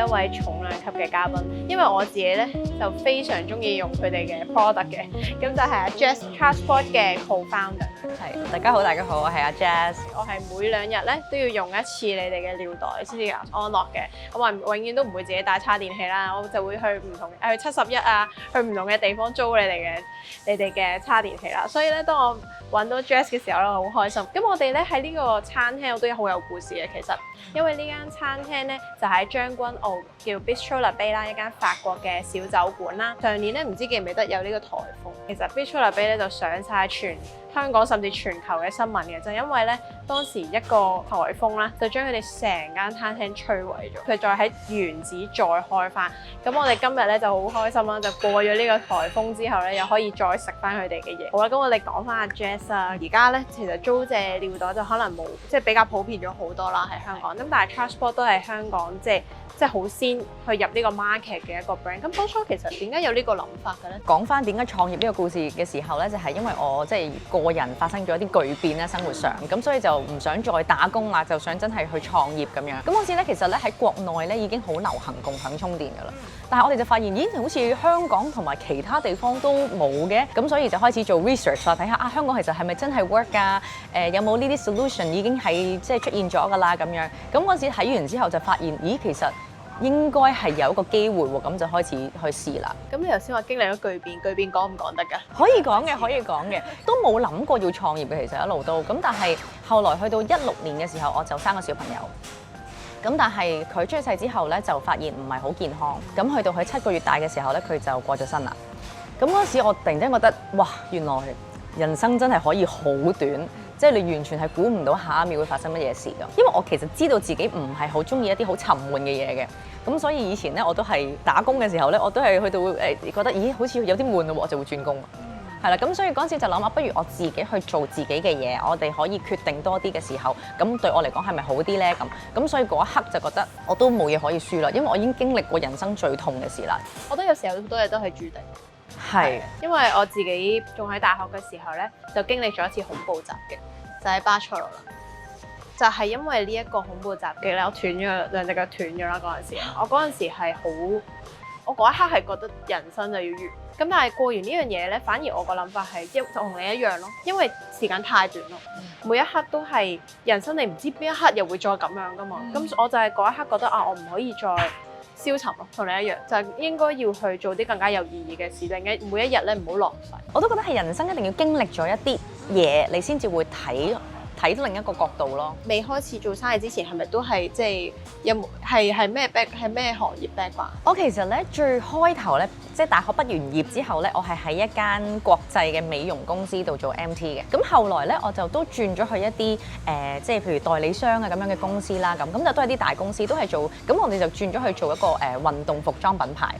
一位重量級嘅嘉賓，因為我自己咧就非常中意用佢哋嘅 product 嘅，咁就係阿 Jazz Transport 嘅 co-founder。係，大家好，我係阿 Jazz。我係每2日咧都要用一次你哋嘅尿袋先至安樂嘅，我永遠都唔會自己帶叉電器啦，我就會去去71啊，去唔同嘅地方租你哋嘅叉電器啦。所以咧，當我揾到 Jazz 嘅時候咧，我好開心。咁我哋咧喺呢個餐廳我都好有故事嘅，其實因為呢間餐廳咧就喺將軍澳叫 Bistro La Bay 啦，一間法國嘅小酒館啦。上年咧唔知記唔記得有呢個颱風，其實 Bistro La Bay 咧就上晒全香港甚至全球嘅新聞嘅，就因為咧當時一個颱風啦，就將佢哋成間餐廳摧毀咗，佢再喺原址再開翻。咁我哋今日咧就好開心啦，就過咗呢個颱風之後咧，又可以再食翻佢哋嘅嘢。好啦，咁我哋講翻阿 Jazz 啊，而家咧其實租借尿袋就可能冇即係比較普遍咗好多啦喺香港，咁但係 Transport 都係香港即係好先去入呢個 market 嘅一個 brand。咁當初其實點解有呢個諗法嘅咧？講翻點解創業呢個故事嘅時候咧，就係因為我即係個人發生咗一啲巨變咧，生活上咁，所以就唔想再打工啦，就想真係去創業咁樣。咁嗰時咧，其實咧喺國內咧已經好流行共享充電㗎啦。但係我哋就發現，咦，好似香港同埋其他地方都冇嘅，咁所以就開始做 research 啦，睇下香港其實係咪真係 work 㗎？有冇呢啲 solution 已經係即係出現咗㗎啦咁樣。咁嗰時睇完之後就發現，咦，其實應該係有一個機會喎，咁就開始去試啦。咁你頭先話經歷咗巨變講唔講得㗎？可以講嘅，都冇諗過要創業嘅，其實一路都咁。但係後來去到16年嘅時候，我就生個小朋友。咁但係佢出世之後咧，就發現唔係好健康。咁去到佢7個月大嘅時候咧，佢就過咗身啦。咁嗰時我突然間覺得，哇！原來人生真係可以好短。即係你完全係估唔到下一秒會發生乜嘢事㗎，因為我其實知道自己唔係好中意一啲好沉悶嘅嘢嘅，咁所以以前咧我都係打工嘅時候咧，我都係去到覺得咦好似有啲悶咯喎，我就會轉工。係啦，咁所以嗰陣時就諗下，不如我自己去做自己嘅嘢，我哋可以決定多啲嘅時候，咁對我嚟講係咪好啲咧？咁所以嗰一刻就覺得我都冇嘢可以輸啦，因為我已經經歷過人生最痛嘅事啦。我覺得有時候好多嘢都係注定。係，因為我自己仲喺大學嘅時候咧，就經歷咗一次恐怖襲擊，就喺巴塞羅那。就係因為呢一個恐怖襲擊咧，我斷咗兩隻腳斷咗啦嗰陣時。我嗰陣時係我嗰一刻係覺得人生就要完。咁但係過完呢樣嘢咧，反而我個諗法係同你一樣咯，因為時間太短咯，每一刻都係人生，你唔知邊一刻又會再咁樣噶嘛。咁我就係嗰一刻覺得我唔可以再消沉咯，同你一樣，就係應該要去做啲更加有意義嘅事，每一日咧唔好浪費。我都覺得係人生一定要經歷咗一啲嘢，你先至會睇到另一個角度咯。未開始做生意之前，係咪都係即係有冇係咩行業 background？我其實咧最開頭咧，即係大學畢完業之後咧，我係喺一間國際嘅美容公司度做 MT 嘅。咁後來咧，我就都轉咗去一啲即係譬如代理商啊咁樣嘅公司啦。咁就都係啲大公司，都係做。咁我哋就轉咗去做一個運動服裝品牌。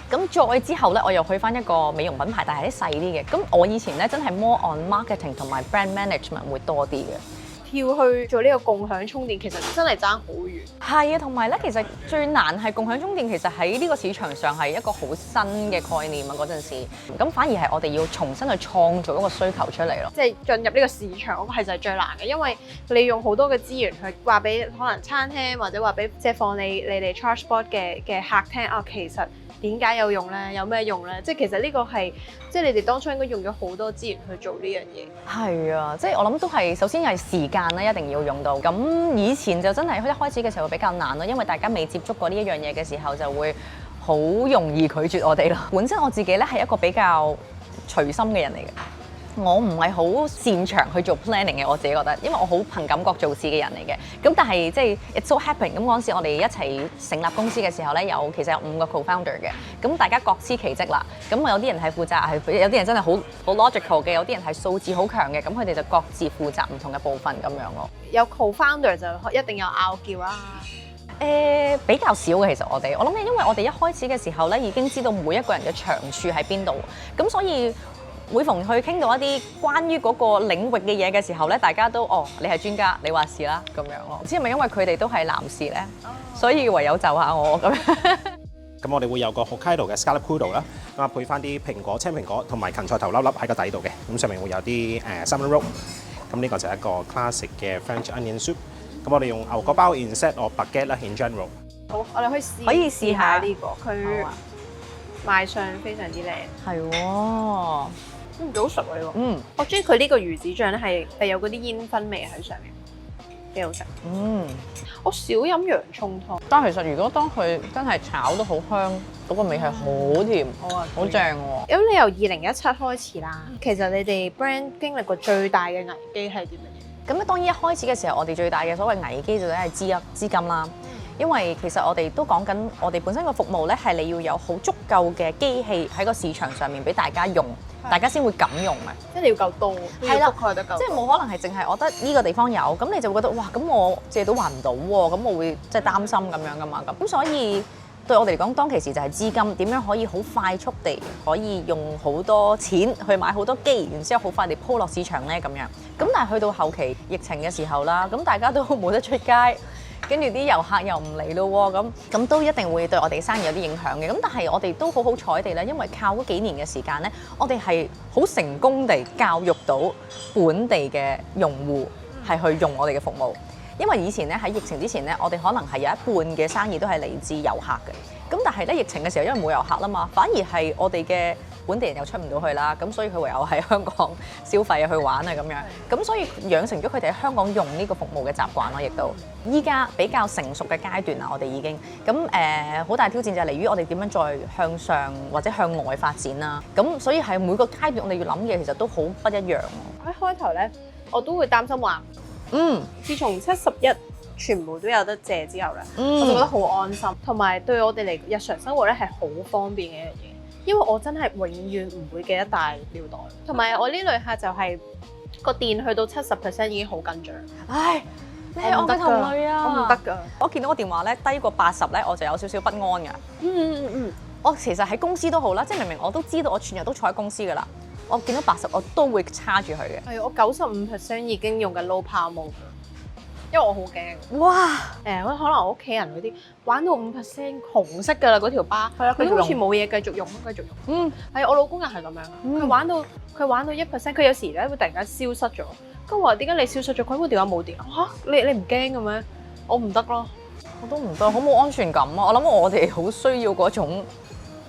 咁再之後咧，我又去翻一個美容品牌，但係啲細啲嘅。咁我以前咧真係 more on marketing 同埋 brand management 會多啲嘅。跳去做呢個共享充電，其實真係爭好遠。係啊，同埋咧，其實最難係共享充電，其實喺呢個市場上係一個好新嘅概念啊！嗰陣時，咁反而係我哋要重新去創造一個需求出嚟咯。即係進入呢個市場，嗰個係就係最難嘅，因為你用好多嘅資源去話俾可能餐廳或者話俾即係放你哋 Transport 嘅客聽啊，其實點解有用咧？有咩用咧？即係其實呢個係即係你哋當初應該用咗好多資源去做呢樣嘢。係啊，即係我諗都係首先係時間咧，一定要用到。咁以前就真係一開始嘅時候會比較難咯，因為大家未接觸過呢一樣嘢嘅時候，就會好容易拒絕我哋咯。本身我自己咧係一個比較隨心嘅人嚟嘅。我唔係好擅長去做 planning 嘅，我自己覺得，因為我好憑感覺做事嘅人嚟嘅。咁但係即係 it's so happen 咁嗰陣時，我哋一齊成立公司嘅時候咧，其實有5個 co-founder 嘅。咁大家各司其職啦。咁有啲人係負責有啲人真係好 logical 嘅，有啲人係數字好強嘅。咁佢哋就各自負責唔同嘅部分咁樣咯。有 co-founder 就一定有拗撬啦。比較少嘅，其實我諗因為我哋一開始嘅時候咧，已經知道每一個人嘅長處喺邊度，咁所以每逢去傾到一啲關於嗰個領域嘅嘢嘅時候咧，大家都你係專家，你話事啦咁樣咯。唔知係咪因為佢哋都係男士咧，所以唯有就下我咁樣。咁我哋會有個 Hokkaido 嘅 Scarlet Poodle 啦，咁啊配翻啲蘋果、青蘋果同埋芹菜頭粒粒喺個底度嘅，咁上面會有啲salmon roe，咁呢個就係一個 classic 嘅 French onion soup。咁我哋用牛角包 instead of baguette 啦 in general。好，我哋可可以以試下呢個，佢好啊賣相非常之靚，係喎，幾好食喎呢個。嗯我中意佢呢個魚子醬咧，係有嗰啲煙燻味喺上面，幾好食。嗯。我少飲洋葱湯，但係其實如果當佢真係炒得好香，嗰個味係好甜，好啊，好正喎。咁你由2017開始啦，其實你哋 brand 經歷過最大嘅危機係啲乜嘢？咁咧當然一開始嘅時候，我哋最大嘅所謂危機就係資金啦。因為其實我哋都講緊，我哋本身個服務咧係你要有好足夠嘅機器喺個市場上面俾大家用，大家先會敢用嘅。即係你要夠多，係啦覆蓋得夠多，即係冇可能係淨係我覺得呢個地方有，咁你就會覺得哇，咁我借到還唔到喎，咁我會即係擔心咁樣噶嘛。咁所以對我哋嚟講，當其時就係資金點樣可以好快速地可以用好多錢去買好多機，然之後好快地鋪落市場咧咁樣。咁但係去到後期疫情嘅時候啦，咁大家都冇得出街。跟住啲遊客又唔嚟咯喎，咁都一定會對我哋生意有啲影響嘅。咁但係我哋都好好彩地咧，因為靠嗰幾年嘅時間咧，我哋係好成功地教育到本地嘅用戶係去用我哋嘅服務。因為以前咧喺疫情之前咧，我哋可能係有一半嘅生意都係嚟自遊客嘅。咁但係咧疫情嘅時候，因為冇遊客啦嘛，反而係我哋嘅本地人又出唔到去啦，咁所以佢唯有喺香港消費啊去玩啊咁樣，咁所以養成咗佢哋喺香港用呢個服務嘅習慣咯，亦都依家比較成熟嘅階段啦，我哋已經咁好大挑戰就係嚟於我哋點樣再向上或者向外發展啦，咁所以係每個階段我哋要諗嘅其實都好不一樣。喺開頭咧，我都會擔心話，自從71全部都有得借之後咧，我就覺得好安心，同埋對我哋嚟日常生活咧係好方便嘅一樣嘢。因為我真係永遠唔會記得帶尿袋，同埋我呢旅客就係個電去到70% 已經好緊張。唉，你係我嘅同類啊！我唔得㗎。我見到個電話咧低過80咧，我就有少少不安㗎。我其實喺公司都好啦，即係明明我都知道我全日都坐喺公司㗎啦，我見到80我都會叉住佢嘅。係我95% 已經用緊 low power mode。因為我好驚，哇！可能我屋企人嗰啲玩到5% 紅色㗎啦，嗰條巴，係啊，佢都好似冇嘢繼續用，繼續用。係我老公又係咁樣，佢玩到1%，佢有時咧會突然間消失咗。咁我話點解你消失咗？佢部電話冇電啊！嚇，你唔驚嘅咩？我唔得咯，我都唔得，好冇安全感啊！我諗我哋好需要嗰種。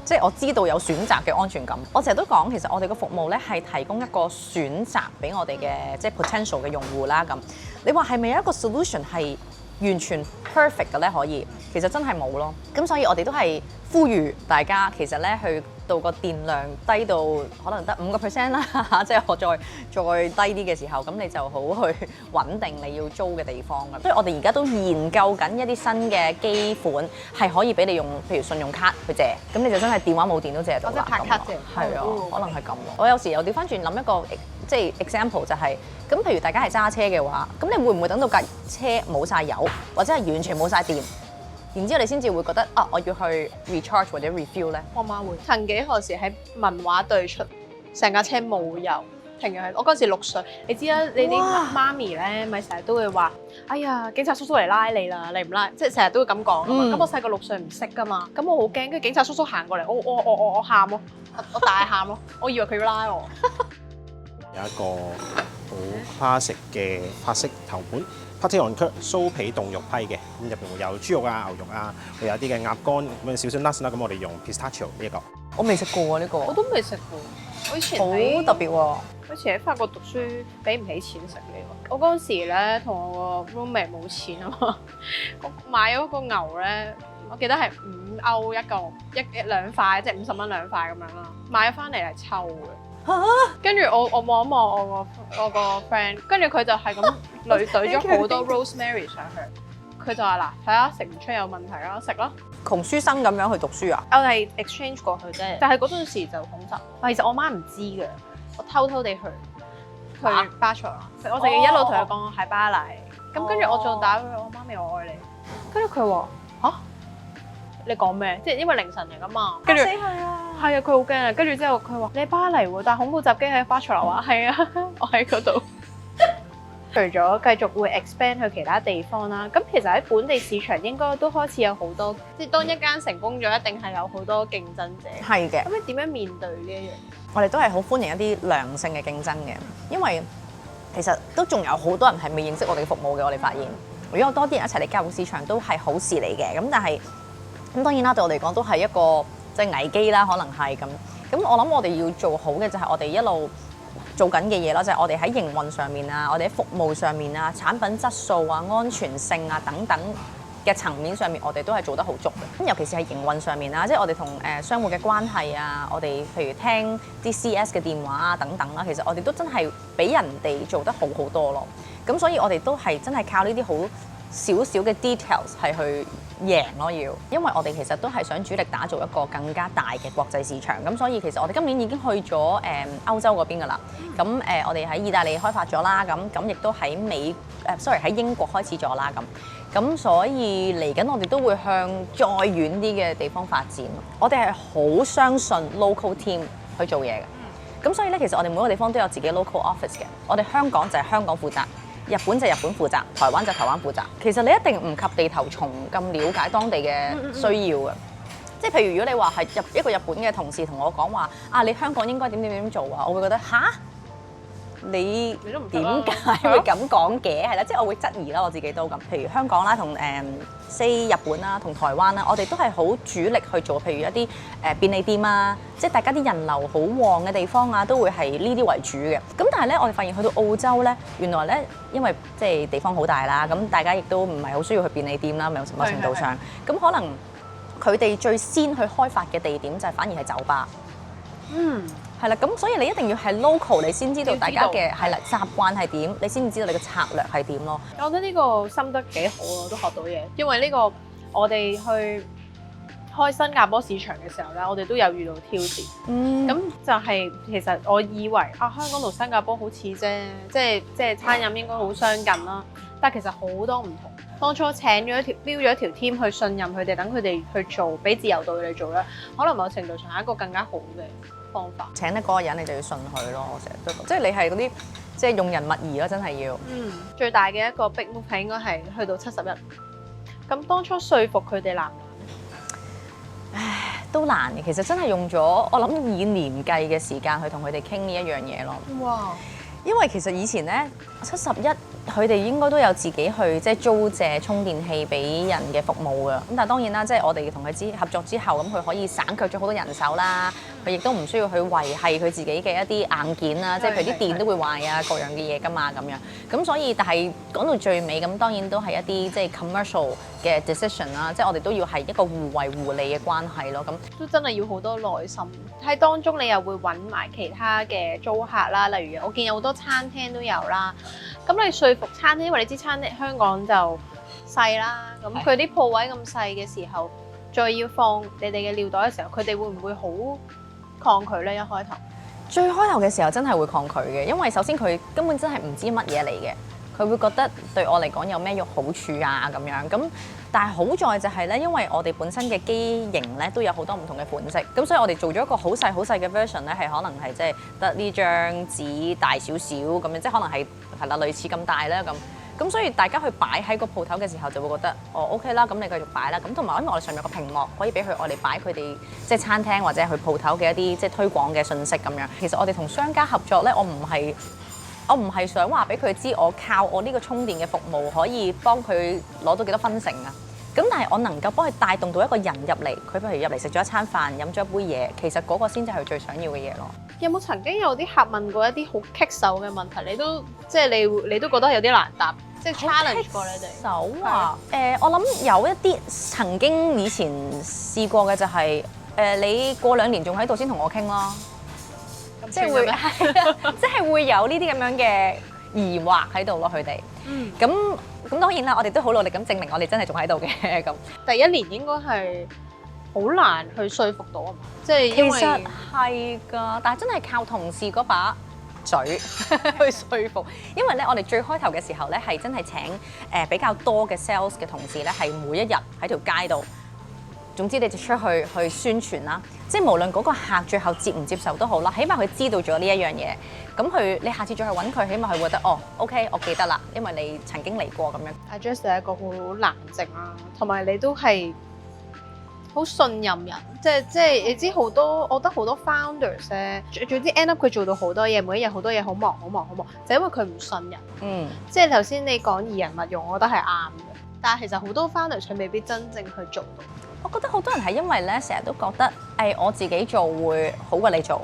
即係我知道有選擇嘅安全感。我成日都講，其實我哋嘅服務咧係提供一個選擇俾我哋嘅即係 potential 嘅用戶啦。咁你話係咪有一個 solution 係完全 perfect 嘅咧？可以，其實真係冇咯。咁所以我哋都係呼籲大家，其實咧去到個電量低到可能得5% 啦，即係我再低啲嘅時候，咁你就好去穩定你要租嘅地方嘅。所以我哋而家都研究緊一啲新嘅機款，係可以俾你用，譬如信用卡去借，咁你就真係電話冇電都借到啦。或者拍卡借，係啊，可能係咁咯。我有時又調翻轉諗一個即係 example 就係，咁譬如大家係揸車嘅話，咁你會唔會等到架車冇晒油，或者係完全冇晒電？然之後你先至會覺得啊，我要去 recharge 或者 refill 咧。我媽會。曾幾何時喺文華對出，成架車冇油停咗喺。我嗰陣時6歲，你知啦，你啲媽咪咧咪成日都會話：哎呀，警察叔叔嚟拉你啦，你唔拉，即係成日都會咁講㗎嘛。咁我細個6歲唔識㗎嘛，咁我好驚，跟住警察叔叔行過嚟，我喊咯，我大喊咯，我以為佢要拉我。有一個好 classic 嘅法式頭盤。Pâté en cœur 酥皮凍肉批嘅，咁入邊會有豬肉啊、牛肉啊，會有啲嘅鴨肝，咁少少 nuts 啦，咁我哋用 pistachio 呢一個。我未食過喎呢個。我都未食過，我以前好特別喎。我以前喺法國讀書，俾唔起錢食呢個。我嗰陣時咧，同我個 roommate 冇錢啊嘛，我買咗個牛咧，我記得係5歐一個，兩塊，即係50蚊兩塊咁樣啦，買咗翻嚟嚟抽嘅。跟住我望一望我個 friend， 跟住佢就係咁懟咗好多 rosemary 上去，佢就話嗱，睇下食唔出有問題啦，食啦。窮書生咁樣去讀書啊？我係 exchange 過去啫，但係嗰陣時就恐襲。其實我媽唔知嘅，我偷偷地去巴塞羅，我就一路同佢講我喺巴黎，咁跟住我仲打俾佢，我媽咪我愛你，跟住佢話嚇，你講咩？即係因為凌晨嚟噶嘛，跟住死佢啊！係啊，佢好驚啊！跟住之後佢話：你喺巴黎喎，但係恐怖襲擊喺巴塞羅啊！係啊，我喺嗰度。除咗繼續會 expand 去其他地方啦，咁其實喺本地市場應該都開始有好多，即係當一間成功咗，一定係有好多競爭者。係嘅。咁你點樣面對呢一樣？我哋都係好歡迎一啲良性嘅競爭嘅，因為其實都仲有好多人係未認識我哋嘅服務嘅。我哋發現如果有多啲人一齊嚟加入市場，都係好事嚟嘅。咁但係咁當然啦，對我嚟講都係一個即係危機啦，可能係咁。咁我諗我哋要做好嘅就係我哋一路做緊嘅嘢咯，就係我哋喺營運上面啊，我哋喺服務上面啊，產品質素啊、安全性啊等等嘅層面上面，我哋都係做得好足嘅。咁尤其是係營運上面啦，即係我哋同商戶嘅關係啊，我哋譬如聽啲 CS 嘅電話啊等等啦，其實我哋都真係比人哋做得好好多咯。咁所以我哋都係真係靠呢啲好少少嘅 details 係去贏咯，要，因為我哋其實都係想主力打造一個更加大嘅國際市場，咁所以其實我哋今年已經去咗歐洲嗰邊㗎啦。咁我哋喺意大利開發咗啦，咁亦都喺喺英國開始咗啦，咁所以嚟緊我哋都會向再遠啲嘅地方發展。我哋係好相信 local team 去做嘢嘅，咁所以咧其實我哋每個地方都有自己 local office 嘅。我哋香港就係香港負責。日本就日本負責，台灣就台灣負責。其實你一定唔及地頭蟲咁了解當地嘅需要嘅。即係譬如如果你話係一個日本嘅同事同我講話啊，你香港應該點做啊，我會覺得吓？你點解會咁講嘅？係啦，即係我會質疑啦，我自己都咁。譬如香港啦，同日本啦，同台灣啦，我哋都係好主力去做，譬如一啲便利店啊，即係大家啲人流好旺嘅地方啊，都會係呢啲為主嘅。咁但係咧，我哋發現去到澳洲咧，原來咧，因為即係地方好大啦，咁大家亦都唔係好需要去便利店啦，某程度上，咁可能佢哋最先去開發嘅地點就係反而係酒吧。係啦，咁所以你一定要係 local， 你先知道大家嘅係啦習慣係點，你先知道你嘅策略係點咯。我覺得呢個心得幾好啊，我都學到嘢。因為呢個我哋去開新加坡市場嘅時候咧，我哋都有遇到挑戰。咁就係其實我以為啊，香港同新加坡好似啫，即係餐飲應該好相近啦。但係其實好多唔同。當初標咗一條 team 去信任佢哋，等佢哋去做，俾自由度佢哋做咧，可能某程度上係一個更加好嘅方法。請得嗰個人你就要信佢咯，我成日都即係你係嗰啲即係用人物義咯，真係要。最大嘅一個 big move 係應該係去到71。咁當初說服佢哋難唔難？唉，都難嘅。其實真係用咗我諗以年計嘅時間去同佢哋傾呢一樣嘢咯。哇！因為其實以前咧71，佢哋應該都有自己去即係租借充電器俾人嘅服務㗎。咁但係當然啦，即係我哋同佢合作之後，咁佢可以省卻咗好多人手啦。佢亦都唔需要去維係佢自己嘅一啲硬件啦，即係譬如啲電都會壞啊，各樣嘅嘢㗎嘛咁樣。咁所以，但係講到最尾咁，當然都係一啲即係 commercial 嘅 decision 啦，即係我哋都要係一個互惠互利嘅關係咯。咁都真係要好多耐心喺當中，你又會揾埋其他嘅租客啦，例如我見有好多餐廳都有啦。咁你說服餐廳，因為你知餐廳香港就細啦，咁佢啲鋪位咁細嘅時候，再要放你哋嘅尿袋嘅時候，佢哋會唔會好抗拒咧？一開頭最開頭嘅時候真係會抗拒嘅，因為首先佢根本真係唔知乜嘢嚟嘅，佢會覺得對我嚟講有咩好處啊咁樣。咁但係好在就係咧，因為我哋本身嘅機型咧都有好多唔同嘅款式，咁所以我哋做咗一個好細嘅 version 咧，係可能係即係得呢張紙大少少咁樣，即係可能係啦類似咁大啦咁。咁所以大家去擺喺個鋪頭嘅時候就會覺得哦 OK 啦，咁你繼續擺啦。咁同埋因為我哋上面有個屏幕可以俾我哋擺佢哋即係餐廳或者去鋪頭嘅一啲即係推廣嘅信息咁樣。其實我哋同商家合作咧，我唔係想話俾佢知我靠我呢個充電嘅服務可以幫佢攞到幾多分成啊。咁但係我能夠幫佢帶動到一個人入嚟，佢譬如入嚟食咗一餐飯，飲咗一杯嘢，其實嗰個先至係佢最想要嘅嘢咯。有冇曾經有啲客問過一啲好棘手嘅問題？你都即係你都覺得有啲難答，即係 challenge 過你哋手啊？我諗有一啲曾經以前試過嘅就係你過2年仲喺度先同我傾咯，即係會即係會有呢啲咁樣嘅疑惑喺度咯，佢哋。咁當然啦，我哋都好努力咁證明我哋真係仲喺度嘅咁。第1年應該係好難去說服到啊嘛，即係因為其實係㗎，但係真係靠同事嗰把嘴去說服。因為咧，我哋最開頭嘅時候咧，係真係請比較多嘅 sales 嘅同事咧，係每一日喺條街度。總之你就出去宣傳啦，即係無論嗰個客最後接唔接受都好啦，起碼佢知道咗呢一樣嘢，咁你下次再去揾佢，起碼佢會覺得哦 OK， 我記得啦，因為你曾經嚟過咁樣。阿 Jess 係一個好冷靜啦，同埋你都係好信任人，即係你知好多，我覺得好多 founders 咧，總之 end up 佢做到好多嘢，每一日好多嘢好忙，就因為佢唔信人。即係頭先你講疑人勿用，我覺得係啱嘅。但係其實好多 founders 佢未必真正去做到。我覺得好多人係因為咧，成日都覺得我自己做會好過你做。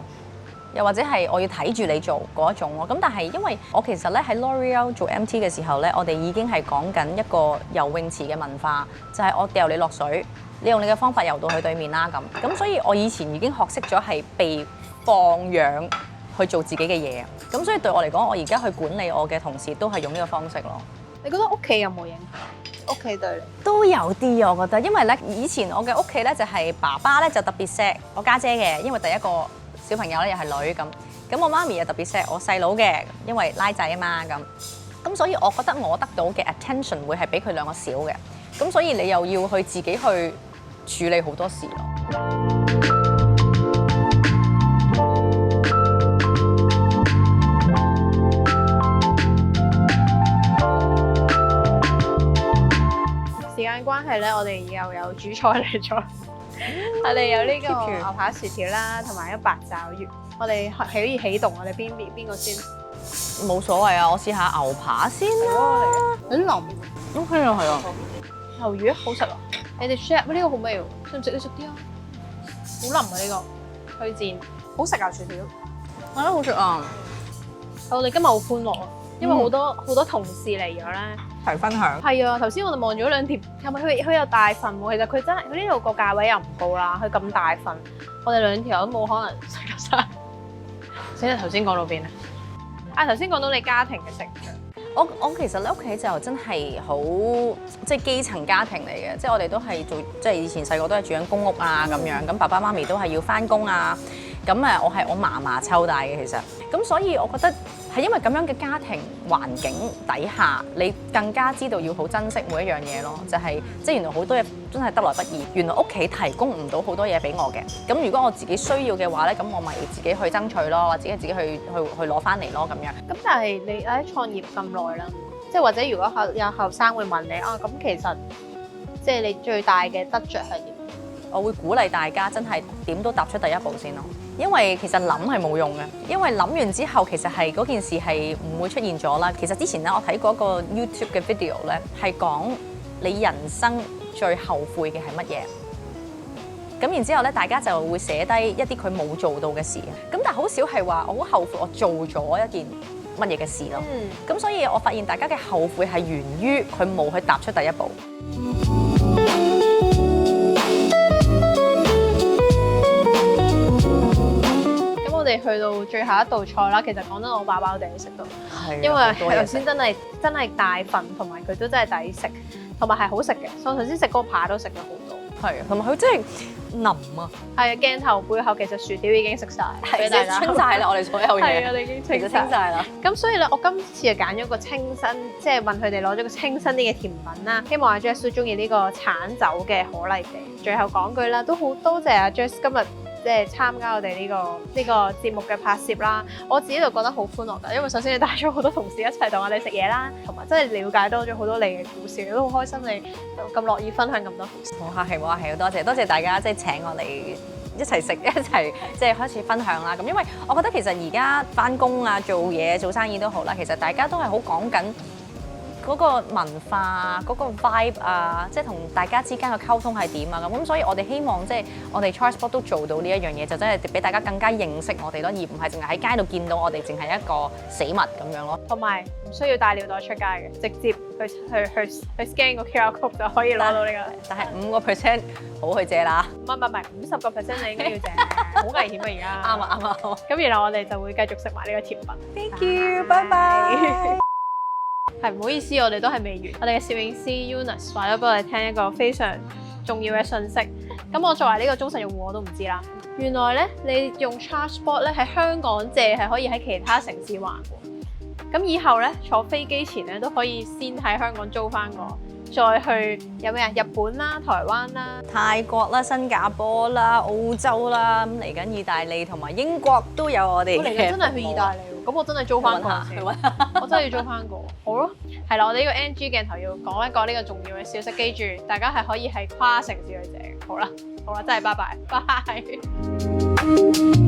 又或者係我要睇住你做嗰一種咯，咁但係因為我其實咧喺 L'Oreal 做 MT 嘅時候咧，我哋已經係講緊一個游泳池嘅文化，就係我掉你落水，你用你嘅方法游到去對面啦咁，所以我以前已經學識咗係被放養去做自己嘅嘢，咁所以對我嚟講，我而家去管理我嘅同事都係用呢個方式咯。你覺得屋企有冇影響？屋企對你都有啲我覺得，因為咧以前我嘅屋企咧就係爸爸咧就特別錫我家姐嘅，因為第一個小朋友咧又係女咁我媽咪又特別錫我細佬嘅，因為拉仔啊嘛咁所以我覺得我得到嘅 attention 會係比佢兩個少嘅，咁所以你又要去自己去處理好多事咯。時間關係咧，我哋又有主菜嚟咗。我哋有呢個牛扒薯條啦，同埋一八爪魚。我哋可以起動，我哋邊個先？冇所謂啊，我試下牛扒先啦。好腍。OK 啊，係啊。魷魚好食啊！你哋 share 呢個好味喎，食唔食？你食啲啊！好腍啊呢個，推薦。好食啊薯條。我覺得好食啊！我哋今日好歡樂啊，因為好多同事嚟咗咧。一齊分享。係啊，頭先我哋望咗兩碟，係咪佢有大份喎？其實佢真係佢呢度個價位又唔高啦，佢咁大份，我哋兩條都冇可能食得晒。死啦！頭先講到邊啊？頭先講到你家庭嘅成長。我其實咧屋企就真係好即係基層家庭嚟嘅，即係我哋都係做即係以前細個都係住緊公屋啊咁樣，咁爸爸媽咪都係要返工啊，咁我係我嫲嫲湊大嘅其實，咁所以我覺得係因為咁樣嘅家庭環境底下，你更加知道要好珍惜每一樣嘢咯，就係即係原來好多嘢真係得來不易，原來屋企提供唔到好多嘢俾我嘅，咁如果我自己需要嘅話咧，咁我咪自己去爭取咯，或者自己去攞翻嚟咯咁樣。咁但係你喺創業咁耐啦，即係或者如果有後生會問你啊，咁其實即係你最大嘅得着係點？我會鼓勵大家真係點都踏出第一步先咯，因為其實諗係冇用嘅，因為諗完之後其實係嗰件事係唔會出現咗啦。其實之前咧我睇過一個 YouTube 嘅 video 咧，係講你人生最後悔嘅係乜嘢。咁然之後咧，大家就會寫低一啲佢冇做到嘅事。咁但係好少係話我好後悔我做咗一件乜嘢嘅事咯。咁所以我發現大家嘅後悔係源於佢冇去踏出第一步。我哋去到最後一道菜啦，其實講真我飽飽地食到，因為頭先真係大份，同埋佢都真係抵食，同埋係好食嘅。所以頭先食嗰個扒都食咗好多，係同埋佢真係腍啊！係啊，鏡頭背後其實薯條已經食晒，俾大家清晒啦，我哋所有嘢係啊，你已經清晒啦。咁所以咧，我今次就揀咗個清新，即係問佢哋攞咗個清新啲嘅甜品啦。希望阿 Jess 都中意呢個橙酒嘅可麗地。最後講句啦，都好多謝阿 Jess 今日即係參加我哋呢個節目嘅拍攝啦，我自己就覺得好歡樂㗎，因為首先你帶咗好多同事一齊同我哋食嘢啦，同埋真係了解多咗好多你嘅故事，都好開心你咁樂意分享咁多故事。冇客氣，冇客氣，多謝大家即係請我嚟一齊食，一齊即係開始分享啦。咁因為我覺得其實而家返工啊、做嘢、做生意都好啦，其實大家都係好講緊嗰個文化、嗰個 vibe 啊，即係同大家之間嘅溝通係點啊咁，所以我哋希望即係我哋 Charsport 都做到呢一樣嘢，就真係俾大家更加認識我哋咯，而唔係淨係喺街度見到我哋淨係一個死物咁樣咯。同埋唔需要帶尿袋出街嘅，直接去 scan 個 QR code 就可以攞到呢個。但係5%好去借啦。唔係50%你應該要借，好危險啊而家。啱啊。咁然後我哋就會繼續食埋呢個甜品。Thank you，拜拜。係唔好意思，我哋都係未完。我哋嘅攝影師 Eunice 話咗俾我哋聽一個非常重要嘅信息。咁我作為呢個忠實用戶我都唔知啦。原來咧，你用 Charsport 咧喺香港借係可以喺其他城市還喎。咁以後咧坐飛機前咧都可以先喺香港租翻個，再去有咩啊？日本啦、台灣啦、泰國啦、新加坡啦、澳洲啦，咁嚟緊意大利同埋英國都有我哋嘅。我嚟緊真係去意大利。咁我真係租翻個先，我真係要租翻個。好咯，係啦，我哋呢個 NG 鏡頭要講一講呢個重要嘅消息，記住大家係可以係跨城市去借嘅。好啦。好啦，真係拜拜，拜。